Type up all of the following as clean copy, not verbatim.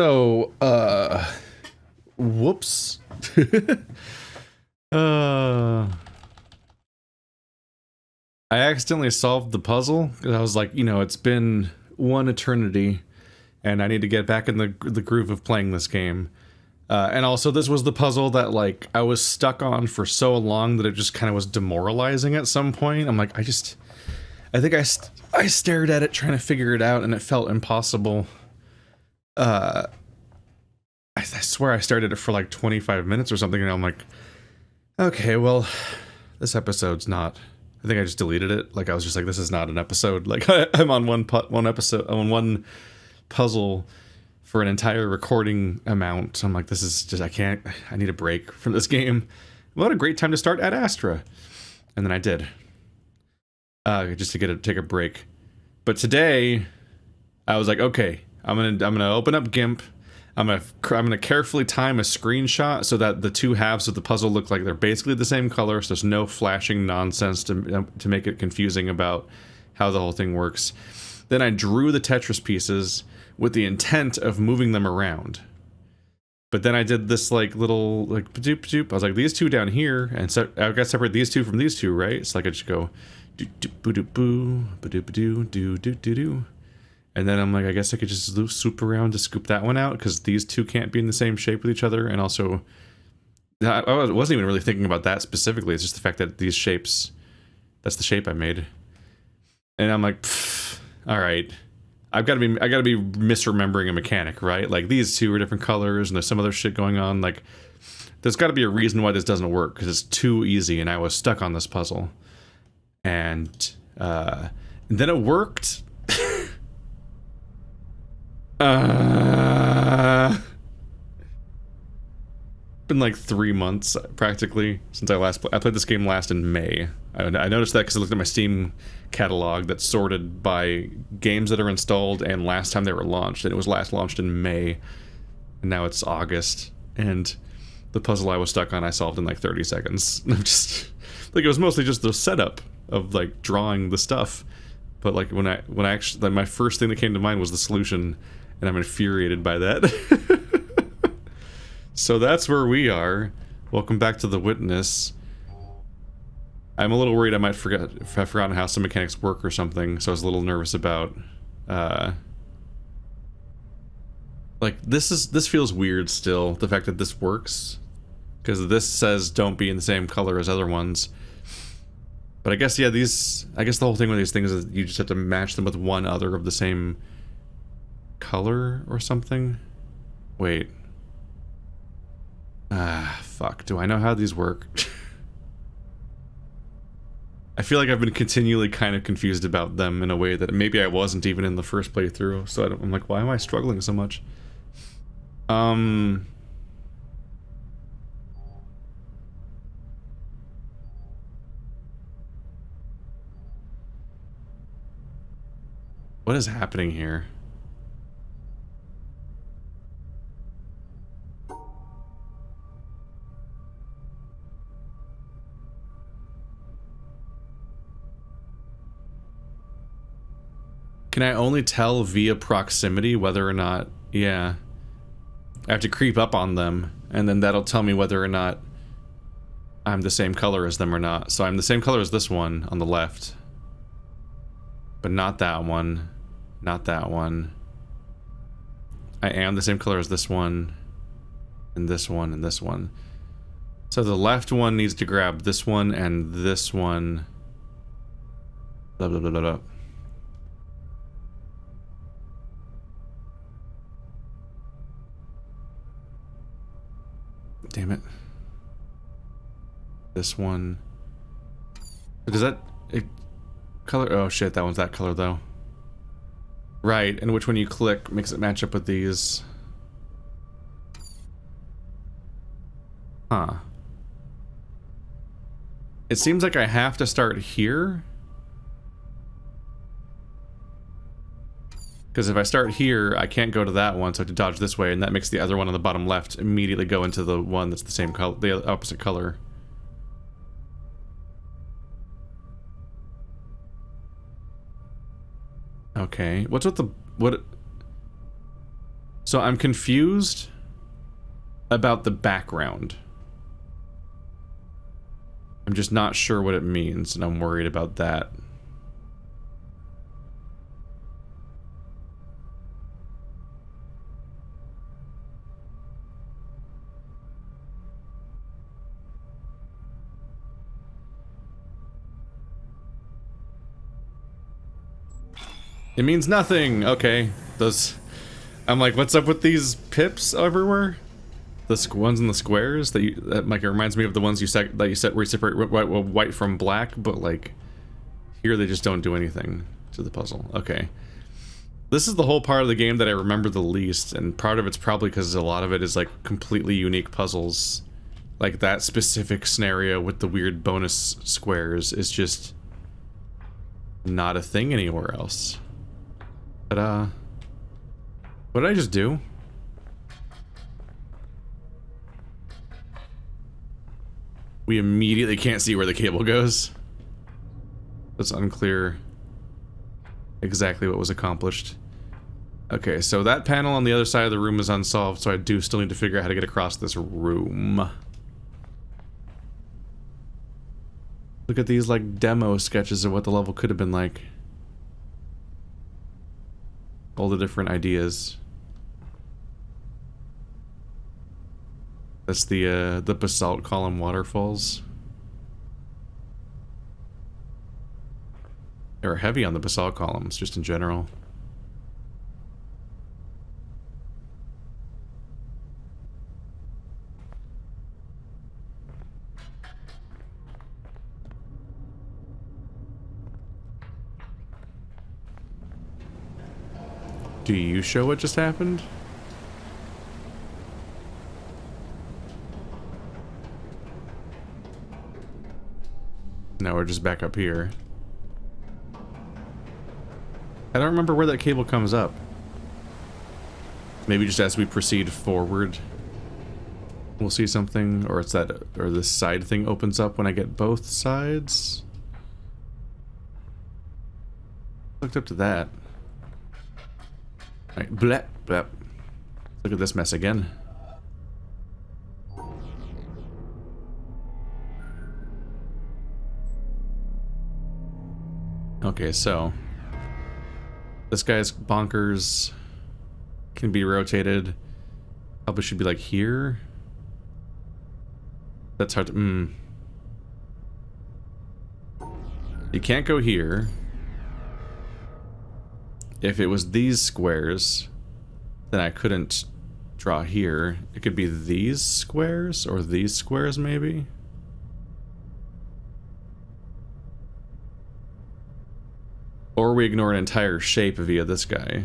So, whoops. I accidentally solved the puzzle because I was like, you know, it's been one eternity and I need to get back in the groove of playing this game. And also this was the puzzle that like I was stuck on for so long that it just kind of was demoralizing at some point. I'm like, I think I stared at it trying to figure it out and it felt impossible. I swear I started it for like 25 minutes or something and I'm like, okay, well, this episode's not... I think I just deleted it. Like, I was just like, this is not an episode. Like, I'm on one puzzle for an entire recording amount. I'm like, this is just... I need a break from this game. What a great time to start Ad Astra. And then I did. Just to take a break. But today, I was like, okay, I'm gonna open up GIMP. I'm gonna carefully time a screenshot so that the two halves of the puzzle look like they're basically the same color, so there's no flashing nonsense to make it confusing about how the whole thing works. Then I drew the Tetris pieces with the intent of moving them around. But then I did this like little like ba-doop ba-doop. I was like, these two down here, and so I've got to separate these two from these two, right? So like I just go do do boo doo boo ba-doop ba-doo do do do do. And then I'm like, I guess I could just swoop around to scoop that one out, because these two can't be in the same shape with each other, and also... I wasn't even really thinking about that specifically, it's just the fact that these shapes... That's the shape I made. And I'm like, alright. I gotta be misremembering a mechanic, right? Like, these two are different colors, and there's some other shit going on, like... There's gotta be a reason why this doesn't work, because it's too easy, and I was stuck on this puzzle. And then it worked... Been like 3 months practically since I last I played this game last in May. I noticed that because I looked at my Steam catalog that's sorted by games that are installed and last time they were launched, and it was last launched in May, and now it's August, and the puzzle I was stuck on I solved in like 30 seconds. I'm just like, it was mostly just the setup of like drawing the stuff, but like when I actually, like, my first thing that came to mind was the solution. And I'm infuriated by that. So that's where we are. Welcome back to The Witness. I'm a little worried I might forget if I've forgotten how some mechanics work or something, so I was a little nervous about... like, this feels weird still, the fact that this works. Because this says don't be in the same color as other ones. But I guess, yeah, I guess the whole thing with these things is you just have to match them with one other of the same... color or something? Wait. Fuck. Do I know how these work? I feel like I've been continually kind of confused about them in a way that maybe I wasn't even in the first playthrough, so I'm like, why am I struggling so much? What is happening here? Can I only tell via proximity whether or not... Yeah. I have to creep up on them, and then that'll tell me whether or not I'm the same color as them or not. So I'm the same color as this one on the left. But not that one. Not that one. I am the same color as this one, and this one, and this one. So the left one needs to grab this one and this one. Blah, blah, blah, blah, blah. Damn it. This one. Does that... color... Oh shit, that one's that color though. Right, and which one you click makes it match up with these. Huh. It seems like I have to start here. Because if I start here, I can't go to that one, so I have to dodge this way, and that makes the other one on the bottom left immediately go into the one that's the same color, the opposite color. Okay, what's with the... what... So I'm confused about the background. I'm just not sure what it means, and I'm worried about that. It means nothing. Okay. Those. I'm like, what's up with these pips everywhere? The ones in the squares that like, it reminds me of the ones you set where you separate white from black, but like here they just don't do anything to the puzzle. Okay. This is the whole part of the game that I remember the least, and part of it's probably because a lot of it is like completely unique puzzles. Like that specific scenario with the weird bonus squares is just not a thing anywhere else. But what did I just do? We immediately can't see where the cable goes. It's unclear exactly what was accomplished. Okay, so that panel on the other side of the room is unsolved, so I do still need to figure out how to get across this room. Look at these, like, demo sketches of what the level could have been like. All the different ideas. That's the basalt column waterfalls. They're heavy on the basalt columns, just in general. Do you show what just happened? Now we're just back up here. I don't remember where that cable comes up. Maybe just as we proceed forward, we'll see something, or it's that, or this side thing opens up when I get both sides. Looked up to that. Alright, blep, blep. Look at this mess again. Okay, so this guy's bonkers can be rotated. Probably should be like here. That's hard to. You can't go here. If it was these squares, then I couldn't draw here. It could be these squares or these squares, maybe. Or we ignore an entire shape via this guy.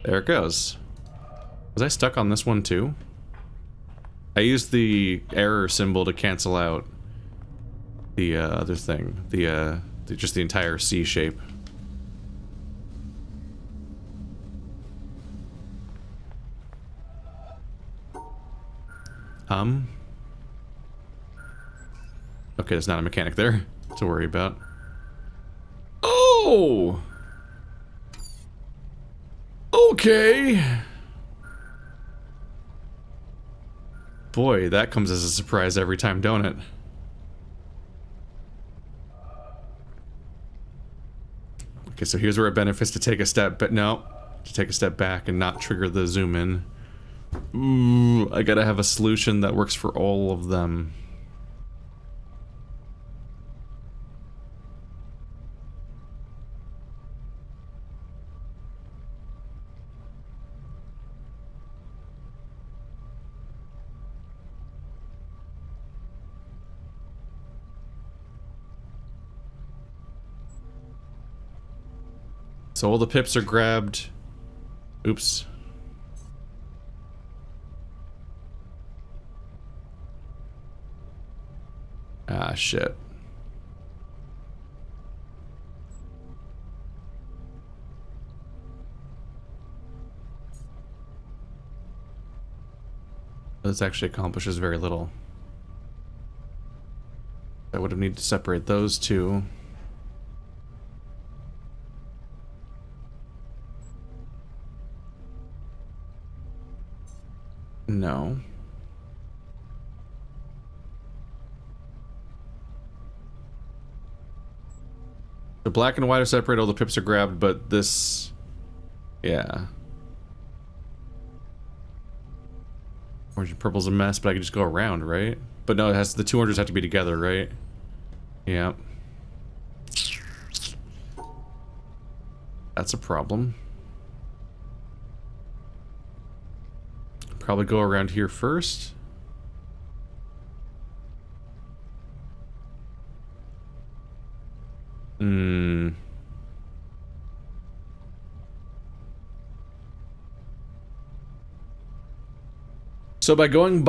There it goes. Was I stuck on this one too? I used the error symbol to cancel out the other thing. Just the entire C shape. Okay, there's not a mechanic there to worry about. Oh! Okay. Boy, that comes as a surprise every time, don't it? Okay, so here's where it benefits to take a step, but no, to take a step back and not trigger the zoom in. Ooh, I gotta have a solution that works for all of them. So all the pips are grabbed. Oops. Ah, shit. This actually accomplishes very little. I would have needed to separate those two. No. The black and white are separated, all the pips are grabbed, but this... Yeah. Orange and purple's a mess, but I can just go around, right? But no, it has the two oranges have to be together, right? Yeah. That's a problem. Probably go around here first. So by going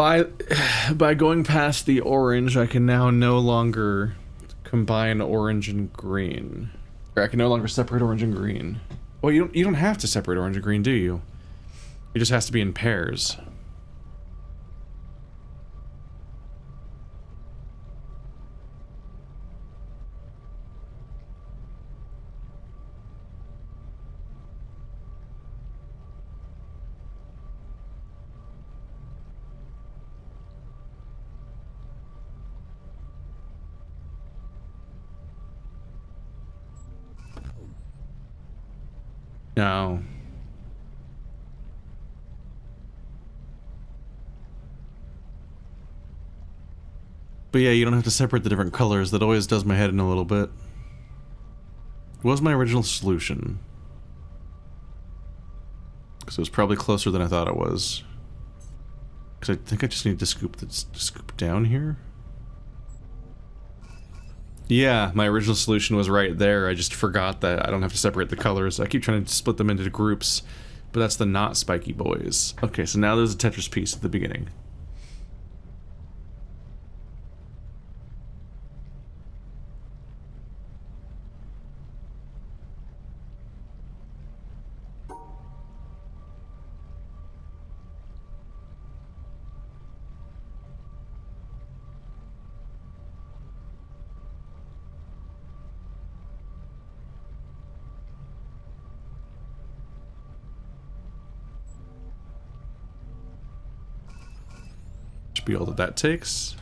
past the orange, I can now no longer combine orange and green. Or I can no longer separate orange and green. Well, you don't have to separate orange and green, do you? It just has to be in pairs. No. But yeah, you don't have to separate the different colors. That always does my head in a little bit. What was my original solution? Because it was probably closer than I thought it was. Because I think I just need to scoop down here. Yeah, my original solution was right there. I just forgot that I don't have to separate the colors. I keep trying to split them into groups, but that's the not spiky boys. Okay, so now there's a Tetris piece at the beginning. Be all that takes.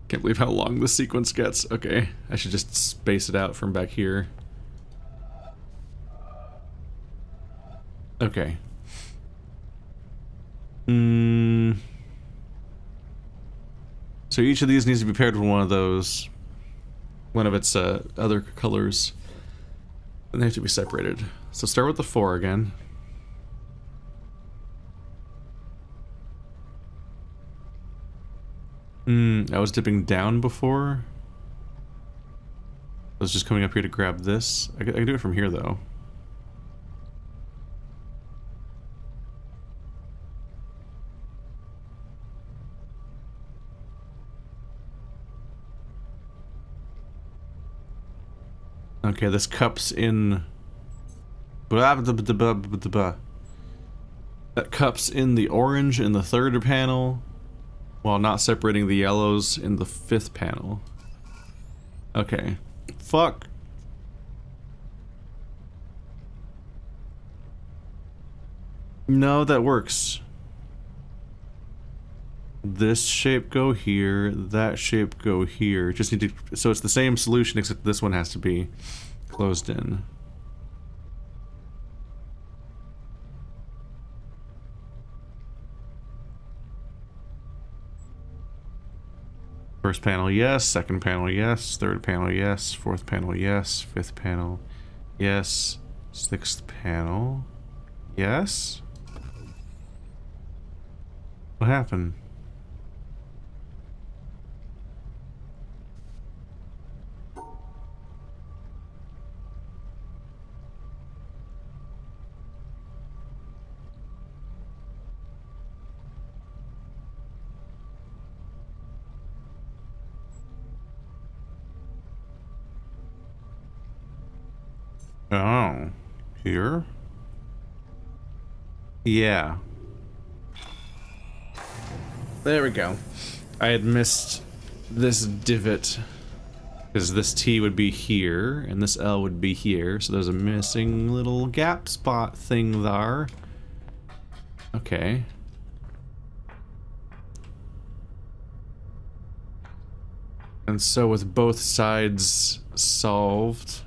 Can't believe how long the sequence gets. Okay, I should just space it out from back here. Okay. So each of these needs to be paired with one of those. One of its other colors. And they have to be separated. So start with the 4 again. I was dipping down before. I was just coming up here to grab this. I can do it from here, though. Okay, this cup's in... That cup's in the orange in the 3rd panel, while not separating the yellows in the 5th panel. Okay. Fuck. No, that works. This shape go here, that shape go here. Just need to... So it's the same solution, except this one has to be closed in. First panel, yes. Second panel, yes. Third panel, yes. Fourth panel, yes. Fifth panel, yes. Sixth panel, yes. What happened? Oh, here? Yeah. There we go. I had missed this divot. Because this T would be here, and this L would be here, so there's a missing little gap spot thing there. Okay. And so with both sides solved...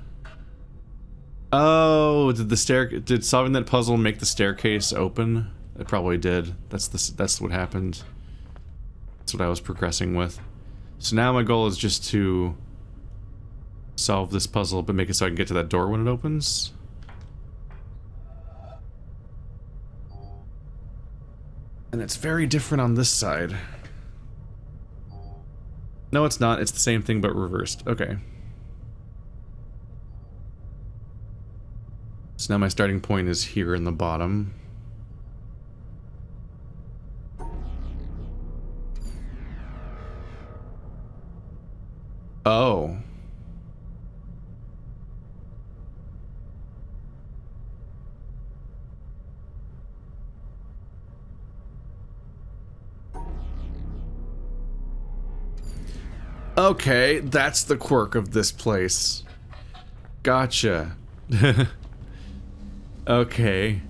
Oh, did solving that puzzle make the staircase open? It probably did. That's what happened. That's what I was progressing with. So now my goal is just to solve this puzzle, but make it so I can get to that door when it opens. And it's very different on this side. No, it's not. It's the same thing, but reversed. Okay. So now my starting point is here in the bottom. Oh. Okay, that's the quirk of this place. Gotcha. Okay.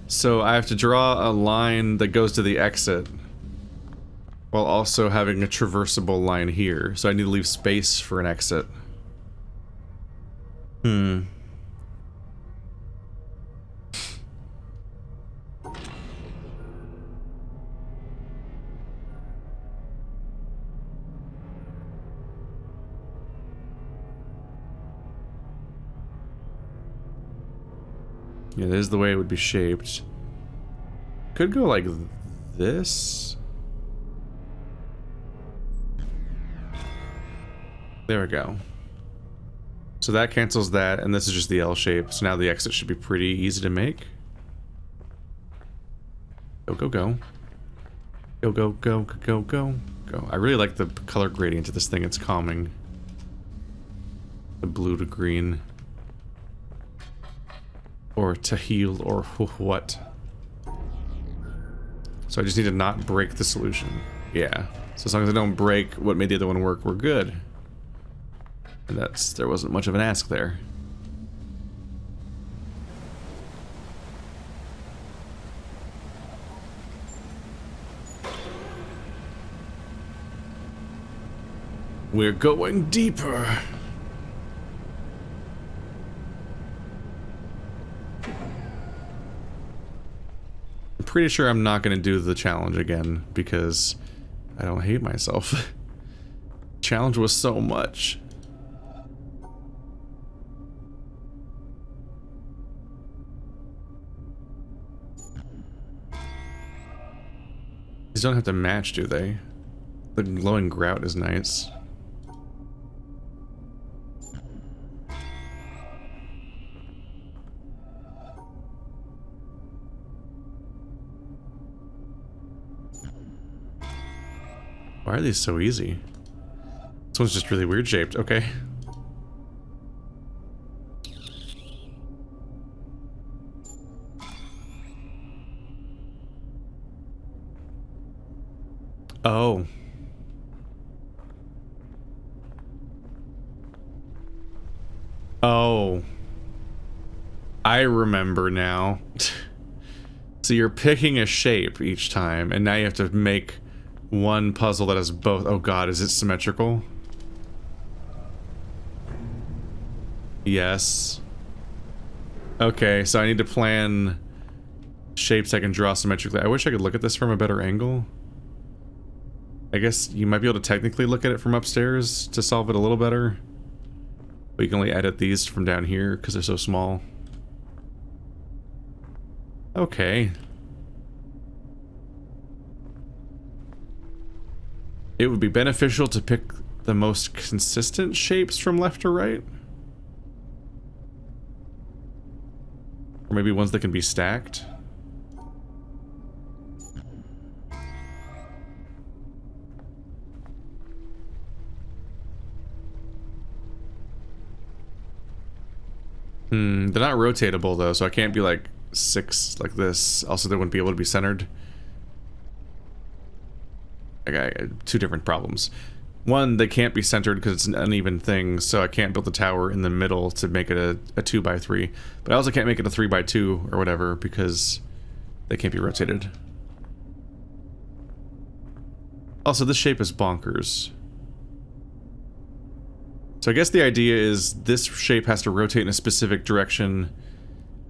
So I have to draw a line that goes to the exit while also having a traversable line here. So I need to leave space for an exit. Yeah, this is the way it would be shaped. Could go like this. There we go. So that cancels that, and this is just the L shape. So now the exit should be pretty easy to make. Go, go, go. Go, go, go, go, go, go. I really like the color gradient of this thing. It's calming. The blue to green. Or to heal, or what. So I just need to not break the solution. Yeah. So as long as I don't break what made the other one work, we're good. And there wasn't much of an ask there. We're going deeper. Pretty sure I'm not going to do the challenge again because I don't hate myself. Challenge was so much. These don't have to match, do they? The glowing grout is nice. Why are these so easy? This one's just really weird shaped. Okay. Oh. Oh. I remember now. So you're picking a shape each time, and now you have to make one puzzle that has both. Oh god, is it symmetrical? Yes. Okay, so I need to plan shapes I can draw symmetrically. I wish I could look at this from a better angle. I guess you might be able to technically look at it from upstairs to solve it a little better. But you can only edit these from down here because they're so small. Okay. It would be beneficial to pick the most consistent shapes from left to right. Or maybe ones that can be stacked. They're not rotatable though, so I can't be like 6 like this. Also, they wouldn't be able to be centered. two different problems. One, they can't be centered because it's an uneven thing, so I can't build a tower in the middle to make it a 2x3. But I also can't make it a 3x2 or whatever because they can't be rotated. Also, this shape is bonkers. So I guess the idea is this shape has to rotate in a specific direction,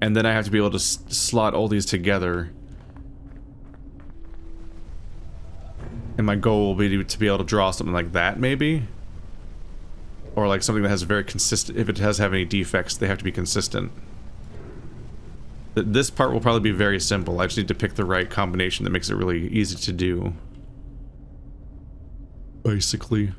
and then I have to be able to slot all these together. And my goal will be to be able to draw something like that, maybe? Or like something that has very consistent, if it does have any defects, they have to be consistent. This part will probably be very simple. I just need to pick the right combination that makes it really easy to do. Basically.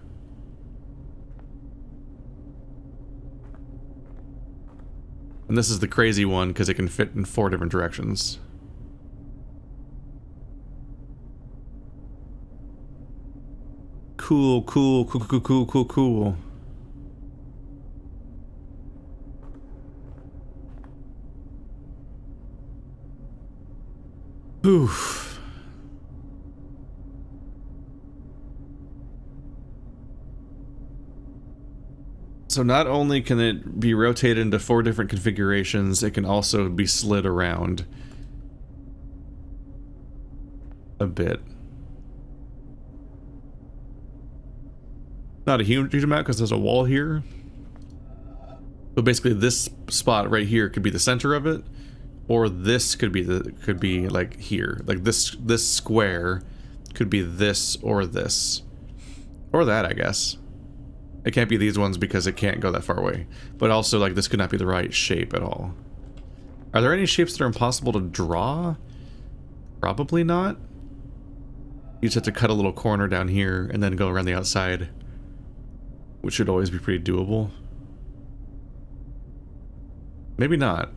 And this is the crazy one because it can fit in 4 different directions. Cool, cool, cool, cool, cool, cool, cool. Oof. So not only can it be rotated into 4 different configurations, it can also be slid around a bit. Not a huge amount because there's a wall here. But basically this spot right here could be the center of it, or this could be like here. Like this square could be this or this. Or that, I guess. It can't be these ones because it can't go that far away. But also, like, this could not be the right shape at all. Are there any shapes that are impossible to draw? Probably not. You just have to cut a little corner down here and then go around the outside, which should always be pretty doable. Maybe not.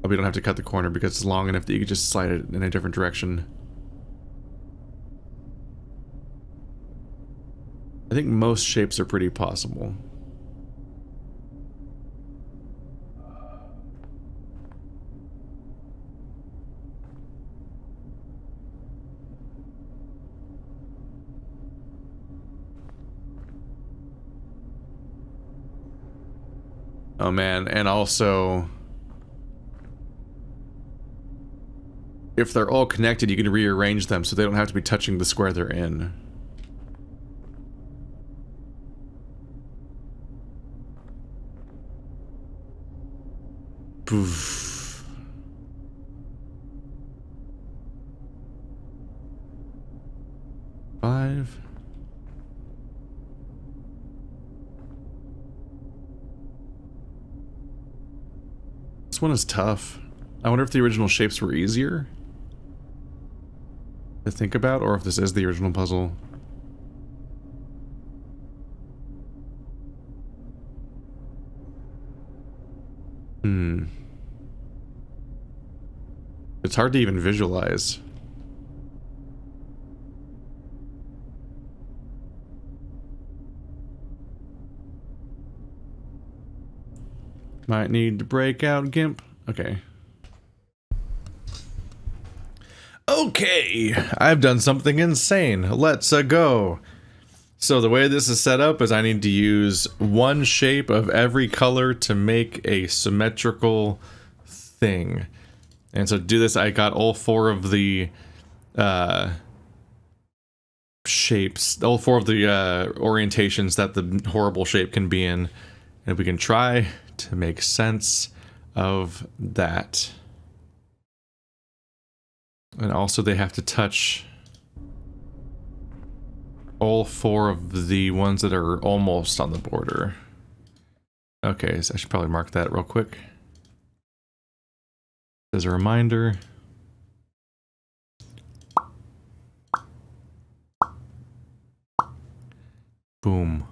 But we don't have to cut the corner because it's long enough that you could just slide it in a different direction. I think most shapes are pretty possible. Oh man, and also, if they're all connected, you can rearrange them so they don't have to be touching the square they're in. Poof. Five. This one is tough. I wonder if the original shapes were easier to think about, or if this is the original puzzle. It's hard to even visualize. Might need to break out, Gimp. Okay. Okay, I've done something insane. Let's go. So the way this is set up is I need to use one shape of every color to make a symmetrical thing. And so to do this, I got all 4 of the shapes, all 4 of the orientations that the horrible shape can be in. And we can try to make sense of that. And also they have to touch all 4 of the ones that are almost on the border. Okay, so I should probably mark that real quick. As a reminder. Boom.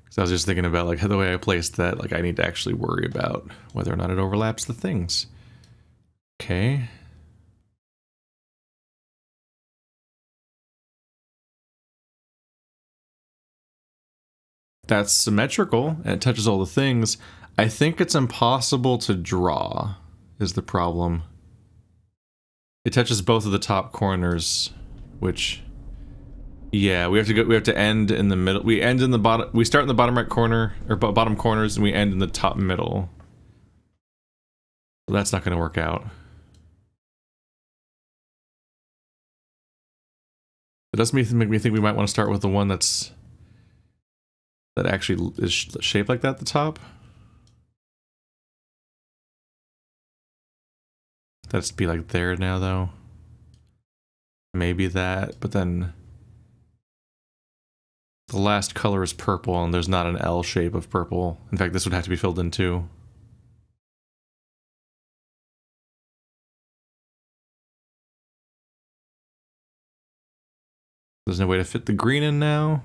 So I was just thinking about like the way I placed that, like I need to actually worry about whether or not it overlaps the things. Okay. That's symmetrical, and it touches all the things. I think it's impossible to draw, is the problem. It touches both of the top corners, which... Yeah, we have to end in the middle. We end in the bottom. We start in the bottom right corner, or bottom corners, and we end in the top middle. So that's not going to work out. It does make me think we might want to start with the one that actually is shaped like that at the top. That's to be like there now, though. Maybe that, but then the last color is purple, and there's not an L shape of purple. In fact, this would have to be filled in too. There's no way to fit the green in now.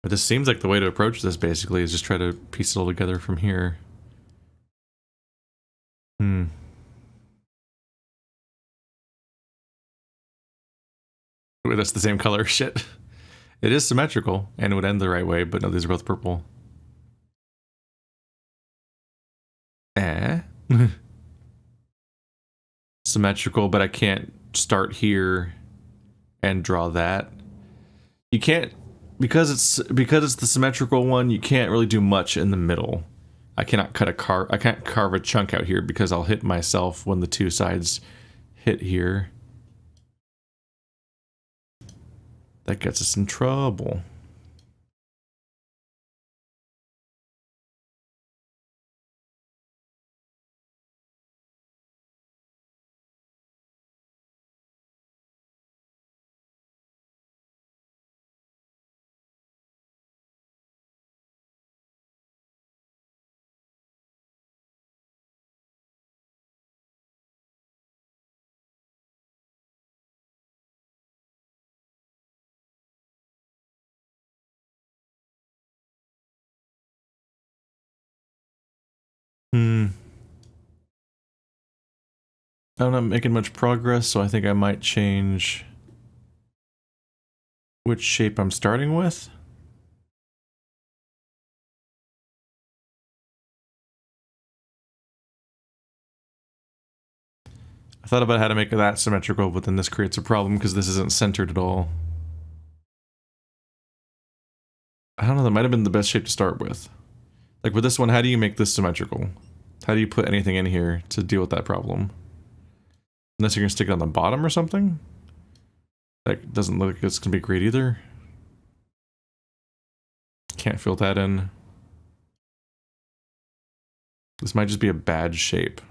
But this seems like the way to approach this, basically, is just try to piece it all together from here. Wait, that's the same color. Shit. It is symmetrical, and it would end the right way, but no, these are both purple. Symmetrical, but I can't start here and draw that. You can't... Because it's the symmetrical one, you can't really do much in the middle. I cannot I can't carve a chunk out here because I'll hit myself when the two sides hit here. That gets us in trouble. I'm not making much progress, so I think I might change which shape I'm starting with. I thought about how to make that symmetrical, but then this creates a problem because this isn't centered at all. I don't know, that might have been the best shape to start with. Like with this one, how do you make this symmetrical? How do you put anything in here to deal with that problem? Unless you're gonna stick it on the bottom or something? That doesn't look like it's gonna be great either. Can't fill that in. This might just be a bad shape.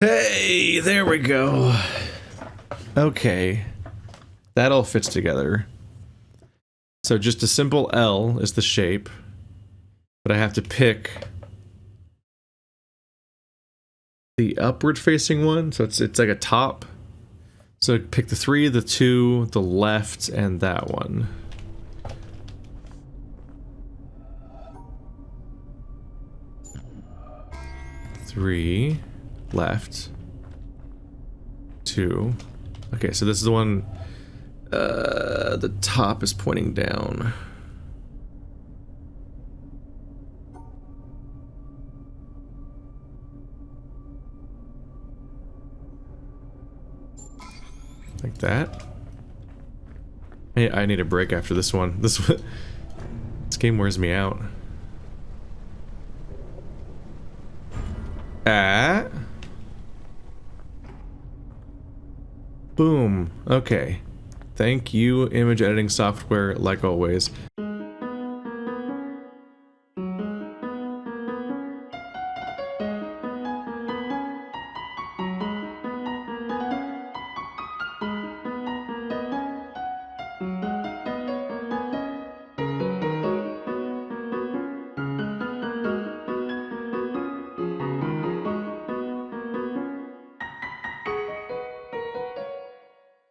Hey, there we go. Okay. That all fits together. So just a simple L is the shape, but I have to pick the upward facing one, so it's like a top. So pick the 3, the 2, the left, and that one. Three. Left. 2. Okay, so this is the one, the top is pointing down. Like that. Hey, I need a break after this one. This game wears me out. Boom. Okay. Thank you, image editing software, like always.